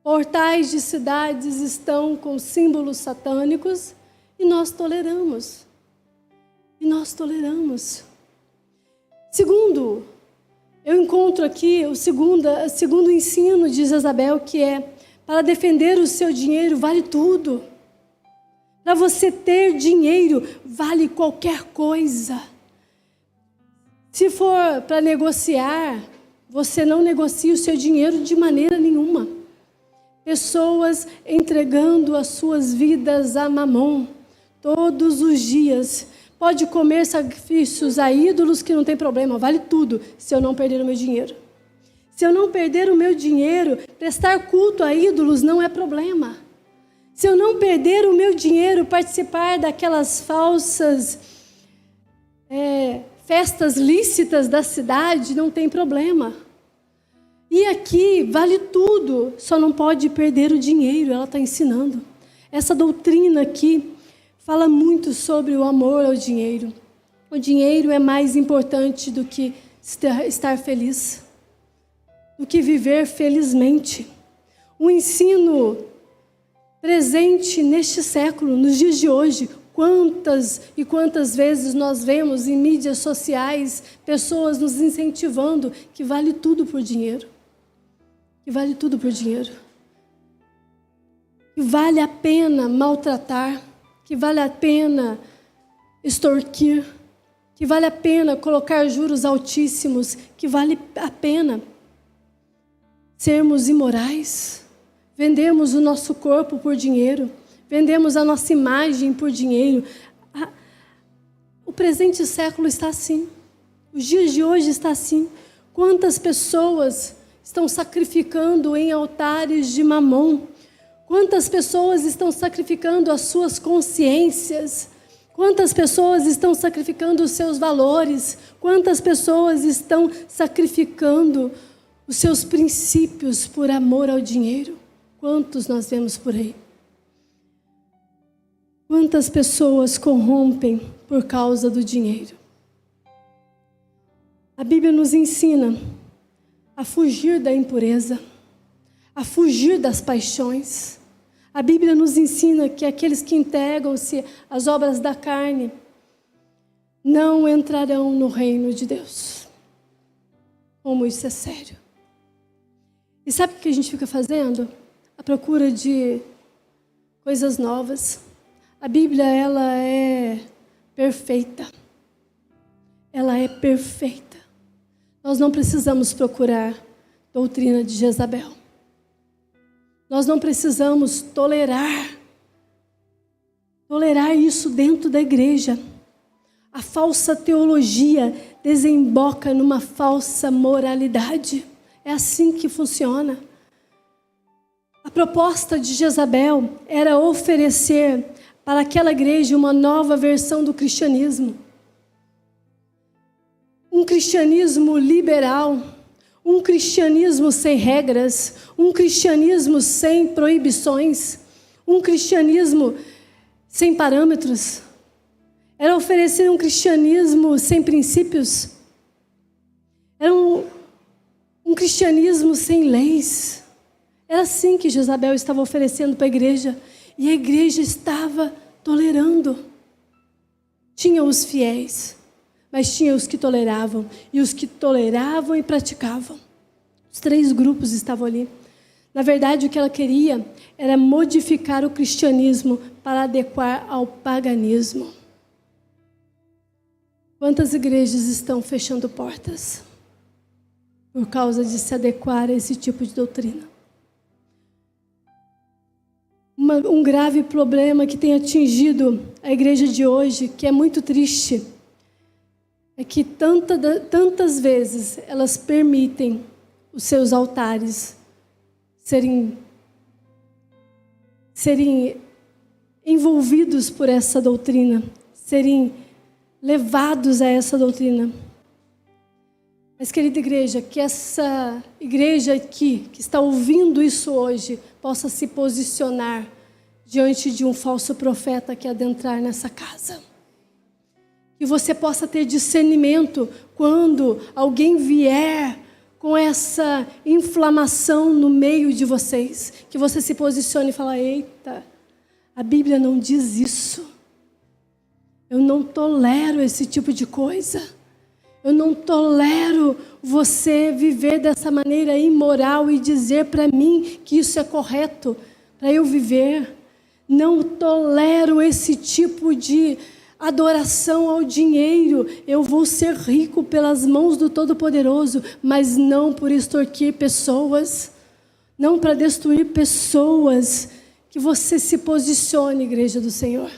Portais de cidades estão com símbolos satânicos e nós toleramos. Segundo, eu encontro aqui o segundo ensino de Jezabel, que é: para defender o seu dinheiro vale tudo. Para você ter dinheiro, vale qualquer coisa. Se for para negociar, você não negocia o seu dinheiro de maneira nenhuma. Pessoas entregando as suas vidas a Mamon todos os dias. Pode comer sacrifícios a ídolos que não tem problema, vale tudo, se eu não perder o meu dinheiro. Se eu não perder o meu dinheiro, prestar culto a ídolos não é problema. Se eu não perder o meu dinheiro, participar daquelas falsas festas lícitas da cidade, não tem problema. E aqui vale tudo, só não pode perder o dinheiro, ela está ensinando. Essa doutrina aqui fala muito sobre o amor ao dinheiro. O dinheiro é mais importante do que estar feliz, do que viver felizmente. Um ensino presente neste século, nos dias de hoje. Quantas e quantas vezes nós vemos em mídias sociais pessoas nos incentivando que vale tudo por dinheiro. Que vale tudo por dinheiro. Que vale a pena maltratar. Que vale a pena extorquir, que vale a pena colocar juros altíssimos, que vale a pena sermos imorais, vendemos o nosso corpo por dinheiro, vendemos a nossa imagem por dinheiro. O presente século está assim, os dias de hoje está assim. Quantas pessoas estão sacrificando em altares de Mamon? Quantas pessoas estão sacrificando as suas consciências? Quantas pessoas estão sacrificando os seus valores? Quantas pessoas estão sacrificando os seus princípios por amor ao dinheiro? Quantos nós vemos por aí? Quantas pessoas corrompem por causa do dinheiro? A Bíblia nos ensina a fugir da impureza, a fugir das paixões. A Bíblia nos ensina que aqueles que entregam-se às obras da carne não entrarão no reino de Deus. Como isso é sério. E sabe o que a gente fica fazendo? À procura de coisas novas. A Bíblia, ela é perfeita. Ela é perfeita. Nós não precisamos procurar doutrina de Jezabel. Nós não precisamos tolerar isso dentro da igreja. A falsa teologia desemboca numa falsa moralidade. É assim que funciona. A proposta de Jezabel era oferecer para aquela igreja uma nova versão do cristianismo. Um cristianismo liberal, um cristianismo sem regras, um cristianismo sem proibições, um cristianismo sem parâmetros. Era oferecer um cristianismo sem princípios. Era um cristianismo sem leis. Era assim que Jezabel estava oferecendo para a igreja. E a igreja estava tolerando. Tinha os fiéis, mas tinha os que toleravam. E os que toleravam e praticavam. Os 3 grupos estavam ali. Na verdade, o que ela queria era modificar o cristianismo para adequar ao paganismo. Quantas igrejas estão fechando portas por causa de se adequar a esse tipo de doutrina? Um grave problema que tem atingido a igreja de hoje, que é muito triste, é que tantas vezes elas permitem os seus altares serem envolvidos por essa doutrina, serem levados a essa doutrina. Mas, querida igreja, que essa igreja aqui, que está ouvindo isso hoje, possa se posicionar diante de um falso profeta que adentrar nessa casa. Que você possa ter discernimento quando alguém vier com essa inflamação no meio de vocês. Que você se posicione e fale: eita, a Bíblia não diz isso. Eu não tolero esse tipo de coisa. Eu não tolero você viver dessa maneira imoral e dizer para mim que isso é correto para eu viver. Não tolero esse tipo de adoração ao dinheiro. Eu vou ser rico pelas mãos do Todo-Poderoso, mas não por extorquir pessoas, não para destruir pessoas. Que você se posicione, igreja do Senhor.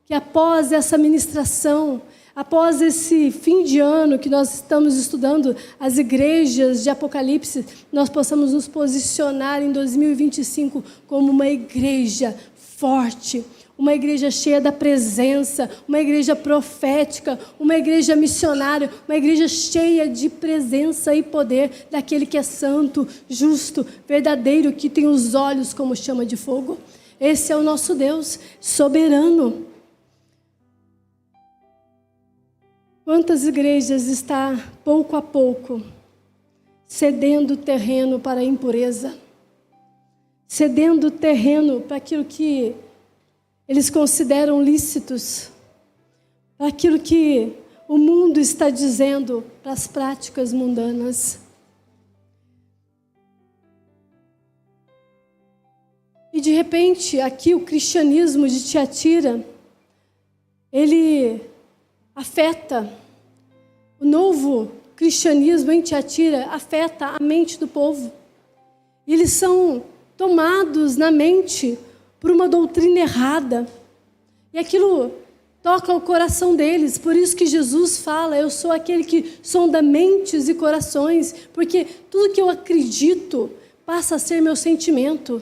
Que após essa ministração, após esse fim de ano que nós estamos estudando as igrejas de Apocalipse, nós possamos nos posicionar em 2025 como uma igreja forte, uma igreja cheia da presença, uma igreja profética, uma igreja missionária, uma igreja cheia de presença e poder daquele que é santo, justo, verdadeiro, que tem os olhos como chama de fogo. Esse é o nosso Deus, soberano. Quantas igrejas está, pouco a pouco, cedendo terreno para a impureza? Cedendo terreno para aquilo que eles consideram lícitos, para aquilo que o mundo está dizendo, para as práticas mundanas. E de repente, aqui o cristianismo de Tiatira, ele afeta, o novo cristianismo em Tiatira afeta a mente do povo. E eles são tomados na mente por uma doutrina errada. E aquilo toca o coração deles. Por isso que Jesus fala: eu sou aquele que sonda mentes e corações, porque tudo que eu acredito passa a ser meu sentimento.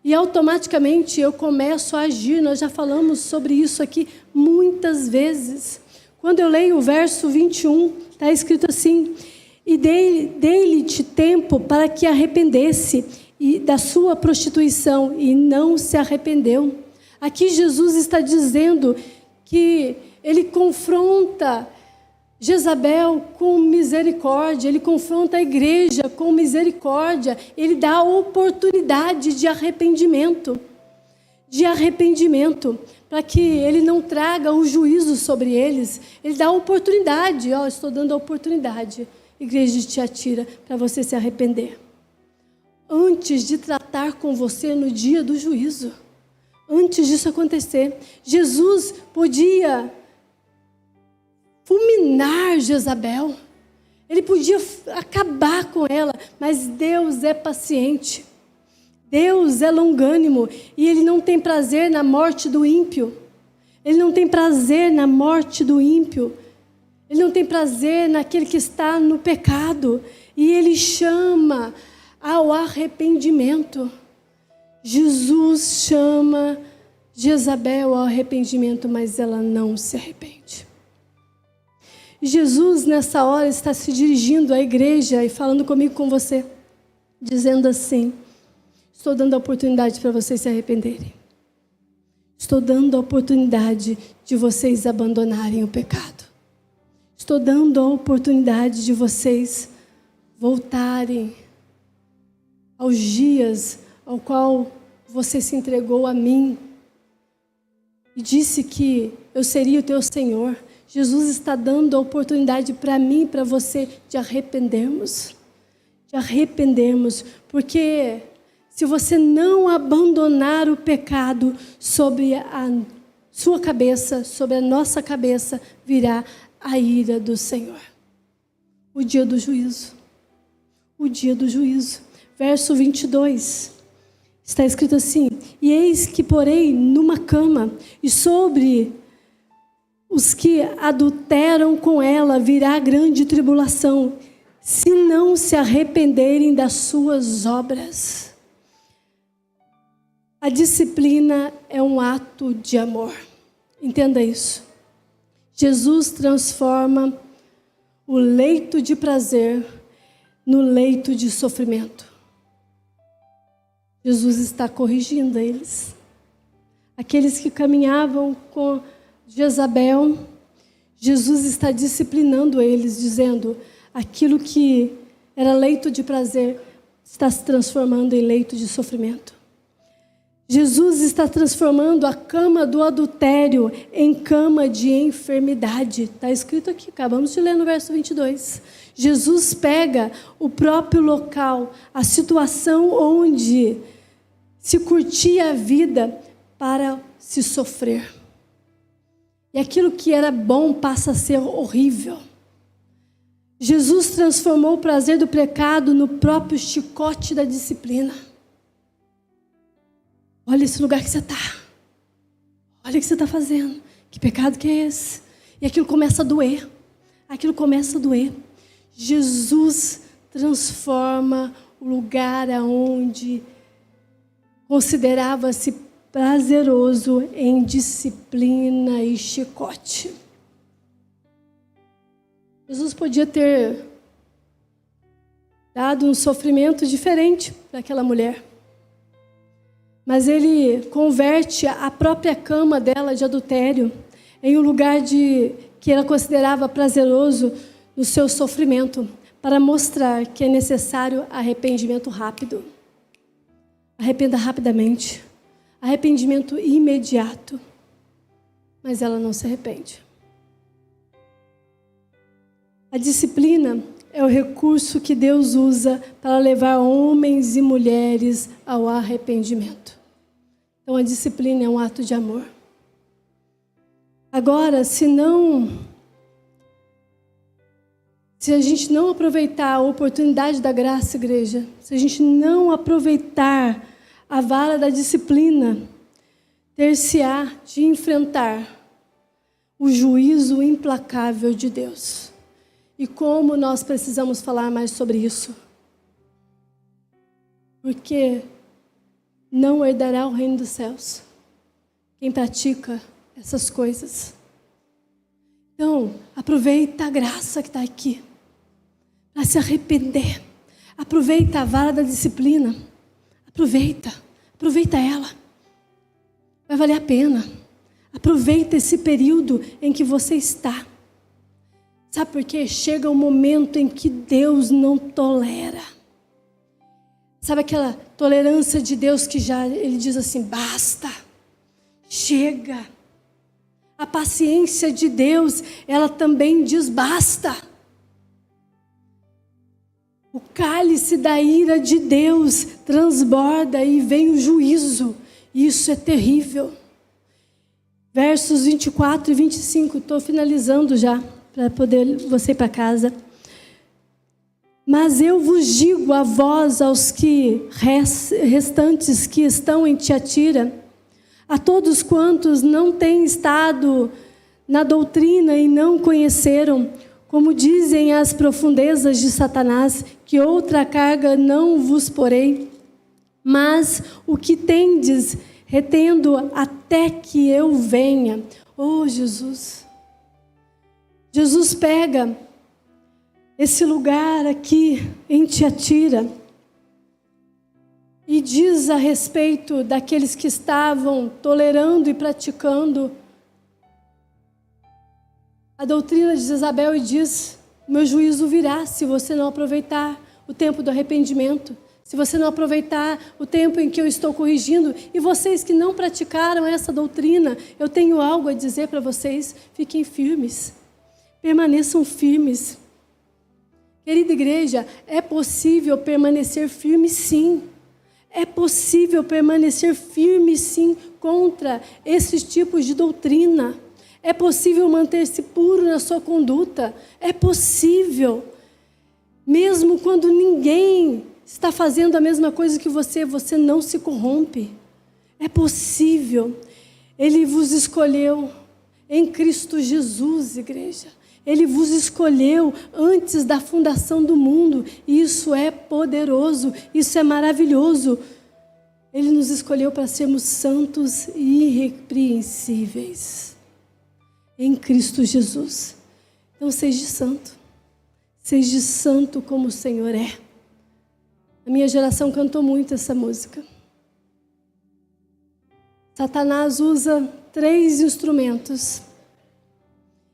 E automaticamente eu começo a agir. Nós já falamos sobre isso aqui muitas vezes. Quando eu leio o verso 21, está escrito assim: e dei-lhe tempo para que arrependesse da sua prostituição, e não se arrependeu. Aqui Jesus está dizendo que ele confronta Jezabel com misericórdia, ele confronta a igreja com misericórdia, ele dá a oportunidade de arrependimento, para que ele não traga o juízo sobre eles. Ele dá a oportunidade, estou dando a oportunidade, igreja de Tiatira, para você se arrepender. Antes de tratar com você no dia do juízo, antes disso acontecer, Jesus podia fulminar Jezabel, ele podia acabar com ela, mas Deus é paciente. Deus é longânimo e Ele não tem prazer na morte do ímpio. Ele não tem prazer na morte do ímpio. Ele não tem prazer naquele que está no pecado. E Ele chama ao arrependimento. Jesus chama Jezabel ao arrependimento, mas ela não se arrepende. E Jesus, nessa hora, está se dirigindo à igreja e falando comigo, com você, dizendo assim: estou dando a oportunidade para vocês se arrependerem. Estou dando a oportunidade de vocês abandonarem o pecado. Estou dando a oportunidade de vocês voltarem aos dias ao qual você se entregou a mim e disse que eu seria o teu Senhor. Jesus está dando a oportunidade para mim e para você de arrependermos. De arrependermos, porque se você não abandonar o pecado, sobre a sua cabeça, sobre a nossa cabeça, virá a ira do Senhor. O dia do juízo. O dia do juízo. Verso 22. Está escrito assim: e eis que porei numa cama, e sobre os que adulteram com ela virá grande tribulação, se não se arrependerem das suas obras. A disciplina é um ato de amor. Entenda isso. Jesus transforma o leito de prazer no leito de sofrimento. Jesus está corrigindo eles. Aqueles que caminhavam com Jezabel, Jesus está disciplinando eles, dizendo: aquilo que era leito de prazer está se transformando em leito de sofrimento. Jesus está transformando a cama do adultério em cama de enfermidade. Está escrito aqui, acabamos de ler no verso 22. Jesus pega o próprio local, a situação onde se curtia a vida para se sofrer. E aquilo que era bom passa a ser horrível. Jesus transformou o prazer do pecado no próprio chicote da disciplina. Olha esse lugar que você está. Olha o que você está fazendo. Que pecado que é esse? E aquilo começa a doer. Aquilo começa a doer. Jesus transforma o lugar aonde considerava-se prazeroso em disciplina e chicote. Jesus podia ter dado um sofrimento diferente para aquela mulher. Mas ele converte a própria cama dela de adultério em um lugar que ela considerava prazeroso no seu sofrimento, para mostrar que é necessário arrependimento rápido. Arrependa rapidamente. Arrependimento imediato. Mas ela não se arrepende. A disciplina é o recurso que Deus usa para levar homens e mulheres ao arrependimento. Então, a disciplina é um ato de amor. Agora, se a gente não aproveitar a oportunidade da graça, igreja, se a gente não aproveitar a vara da disciplina, ter-se-á de enfrentar o juízo implacável de Deus. E como nós precisamos falar mais sobre isso? Porque não herdará o reino dos céus quem pratica essas coisas. Então, aproveita a graça que está aqui para se arrepender. Aproveita a vara da disciplina. Aproveita ela. Vai valer a pena. Aproveita esse período em que você está. Sabe por quê? Chega um momento em que Deus não tolera. Sabe aquela tolerância de Deus que já ele diz assim: basta, chega. A paciência de Deus, ela também diz basta. O cálice da ira de Deus transborda e vem o juízo. Isso é terrível. Versos 24 e 25, estou finalizando já, para poder você ir para casa. Mas eu vos digo a vós, aos que restantes que estão em Tiatira, a todos quantos não têm estado na doutrina e não conheceram, como dizem as profundezas de Satanás, que outra carga não vos porei, mas o que tendes, retendo até que eu venha. Oh, Jesus! Jesus pega esse lugar aqui em Tiatira e diz a respeito daqueles que estavam tolerando e praticando a doutrina de Jezabel e diz: meu juízo virá se você não aproveitar o tempo do arrependimento, se você não aproveitar o tempo em que eu estou corrigindo. E vocês que não praticaram essa doutrina, eu tenho algo a dizer para vocês: fiquem firmes, permaneçam firmes. Querida igreja, é possível permanecer firme, sim. É possível permanecer firme, sim, contra esses tipos de doutrina. É possível manter-se puro na sua conduta. É possível. Mesmo quando ninguém está fazendo a mesma coisa que você não se corrompe. É possível. Ele vos escolheu em Cristo Jesus, igreja. Ele vos escolheu antes da fundação do mundo. Isso é poderoso, isso é maravilhoso. Ele nos escolheu para sermos santos e irrepreensíveis em Cristo Jesus. Então seja santo como o Senhor é. A minha geração cantou muito essa música. Satanás usa 3 instrumentos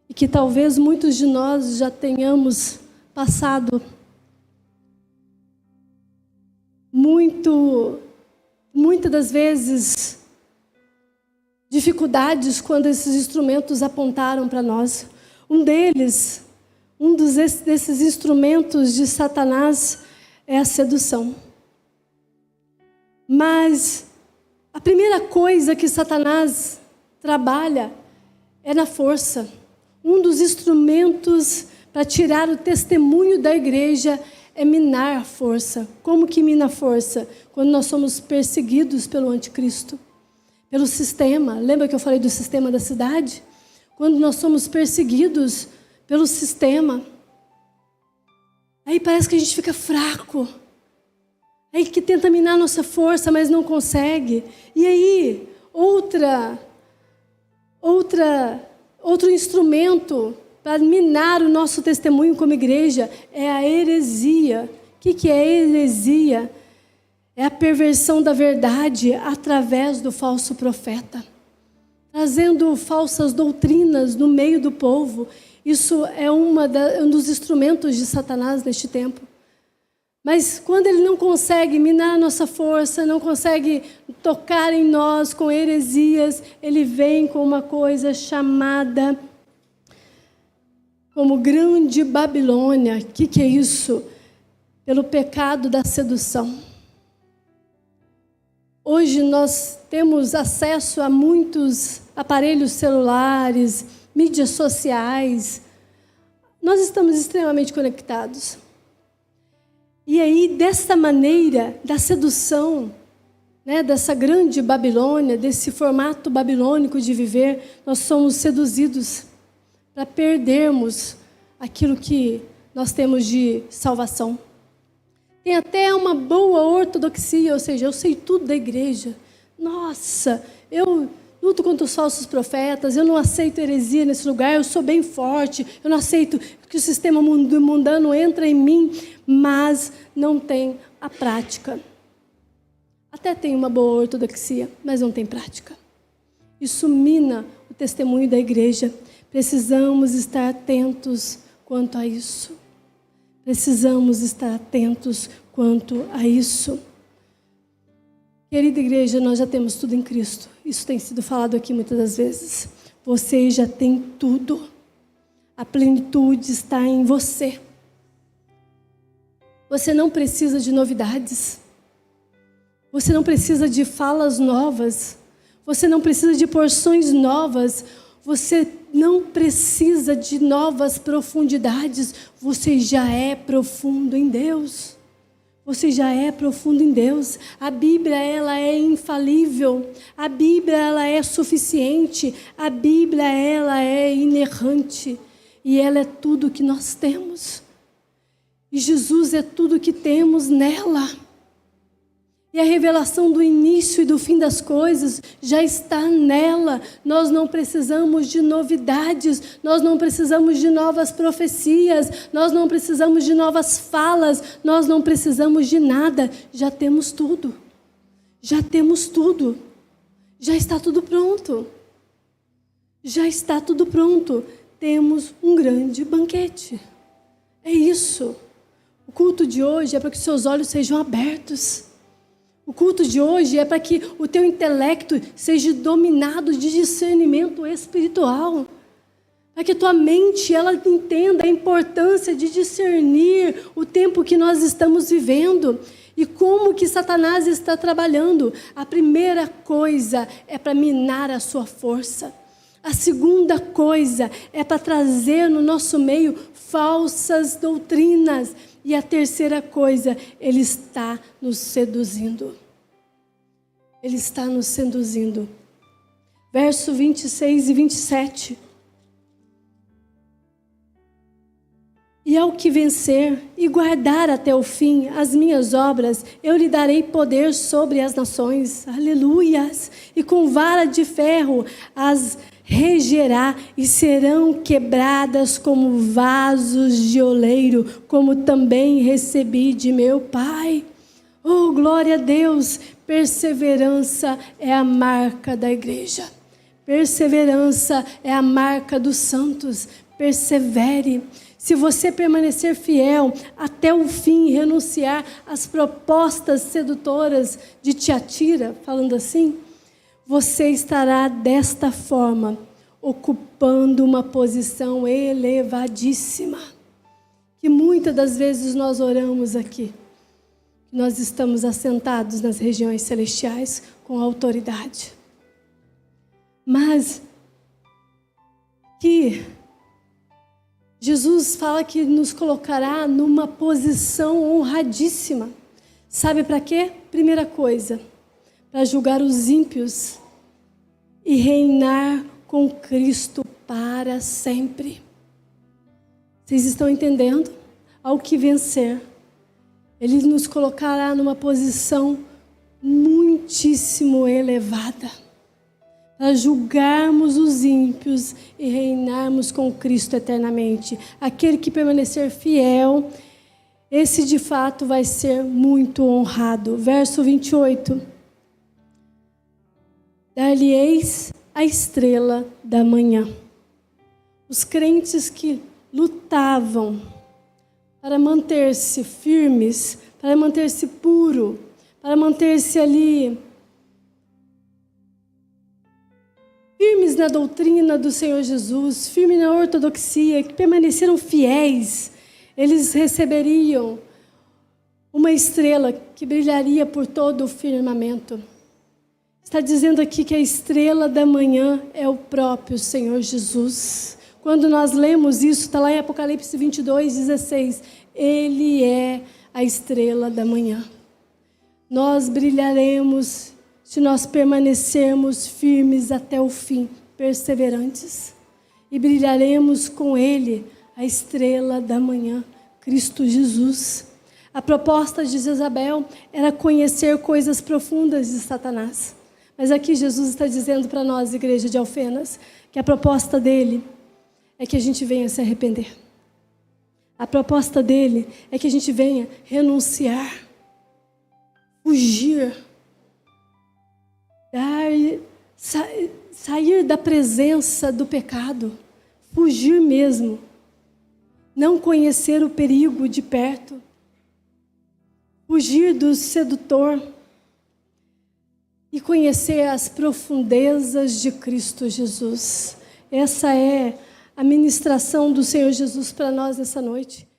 e que talvez muitos de nós já tenhamos passado muitas das vezes dificuldades quando esses instrumentos apontaram para nós. Desses instrumentos de Satanás é a sedução. Mas a primeira coisa que Satanás trabalha é na força. Um dos instrumentos para tirar o testemunho da igreja é minar a força. Como que mina a força? Quando nós somos perseguidos pelo anticristo, pelo sistema. Lembra que eu falei do sistema da cidade? Quando nós somos perseguidos pelo sistema, aí parece que a gente fica fraco. Aí que tenta minar a nossa força, mas não consegue. E aí, outro instrumento para minar o nosso testemunho como igreja é a heresia. O que é heresia? É a perversão da verdade através do falso profeta, trazendo falsas doutrinas no meio do povo. Isso é um dos instrumentos de Satanás neste tempo. Mas quando ele não consegue minar a nossa força, não consegue tocar em nós com heresias, ele vem com uma coisa chamada como Grande Babilônia. O que é isso? Pelo pecado da sedução. Hoje nós temos acesso a muitos aparelhos celulares, mídias sociais. Nós estamos extremamente conectados. E aí, dessa maneira, da sedução, dessa grande Babilônia, desse formato babilônico de viver, nós somos seduzidos para perdermos aquilo que nós temos de salvação. Tem até uma boa ortodoxia, ou seja, eu sei tudo da igreja. Nossa, eu luto contra os falsos profetas, eu não aceito heresia nesse lugar, eu sou bem forte, eu não aceito que o sistema mundano entre em mim, mas não tem a prática. Até tem uma boa ortodoxia, mas não tem prática. Isso mina o testemunho da igreja. Precisamos estar atentos quanto a isso. Precisamos estar atentos quanto a isso. Querida igreja, nós já temos tudo em Cristo. Isso tem sido falado aqui muitas das vezes. Você já tem tudo. A plenitude está em você. Você não precisa de novidades. Você não precisa de falas novas. Você não precisa de porções novas. Você não precisa de novas profundidades. Você já é profundo em Deus. Você já é profundo em Deus. A Bíblia, ela é infalível. A Bíblia, ela é suficiente. A Bíblia, ela é inerrante. E ela é tudo que nós temos. E Jesus é tudo que temos nela. E a revelação do início e do fim das coisas já está nela. Nós não precisamos de novidades, nós não precisamos de novas profecias, nós não precisamos de novas falas, nós não precisamos de nada. Já temos tudo. Já temos tudo. Já está tudo pronto. Já está tudo pronto. Temos um grande banquete. É isso. O culto de hoje é para que seus olhos sejam abertos. O culto de hoje é para que o teu intelecto seja dominado de discernimento espiritual. Para que a tua mente ela entenda a importância de discernir o tempo que nós estamos vivendo e como que Satanás está trabalhando. A primeira coisa é para minar a sua força. A segunda coisa é para trazer no nosso meio falsas doutrinas. E a terceira coisa, ele está nos seduzindo. Ele está nos seduzindo. Verso 26 e 27. E ao que vencer e guardar até o fim as minhas obras, eu lhe darei poder sobre as nações. Aleluias! E com vara de ferro as regerá e serão quebradas como vasos de oleiro, como também recebi de meu Pai. Oh, glória a Deus! Perseverança é a marca da igreja. Perseverança é a marca dos santos. Persevere. Se você permanecer fiel até o fim e renunciar às propostas sedutoras de Tiatira, falando assim, você estará desta forma, ocupando uma posição elevadíssima. Que muitas das vezes nós oramos aqui. Nós estamos assentados nas regiões celestiais com autoridade. Mas que Jesus fala que nos colocará numa posição honradíssima. Sabe para quê? Primeira coisa, para julgar os ímpios e reinar com Cristo para sempre. Vocês estão entendendo? Ao que vencer, Ele nos colocará numa posição muitíssimo elevada, para julgarmos os ímpios e reinarmos com Cristo eternamente. Aquele que permanecer fiel, esse de fato vai ser muito honrado. Verso 28. Dar-lhe-eis a estrela da manhã. Os crentes que lutavam para manter-se firmes, para manter-se puro, para manter-se ali firmes na doutrina do Senhor Jesus, firmes na ortodoxia, que permaneceram fiéis, eles receberiam uma estrela que brilharia por todo o firmamento. Está dizendo aqui que a estrela da manhã é o próprio Senhor Jesus. Quando nós lemos isso, está lá em Apocalipse 22, 16. Ele é a estrela da manhã. Nós brilharemos se nós permanecermos firmes até o fim, perseverantes. E brilharemos com Ele, a estrela da manhã, Cristo Jesus. A proposta de Jezabel era conhecer coisas profundas de Satanás. Mas aqui Jesus está dizendo para nós, igreja de Alfenas, que a proposta dele é que a gente venha se arrepender. A proposta dele é que a gente venha renunciar, fugir, sair da presença do pecado, fugir mesmo, não conhecer o perigo de perto, fugir do sedutor e conhecer as profundezas de Cristo Jesus. Essa é a ministração do Senhor Jesus para nós nessa noite.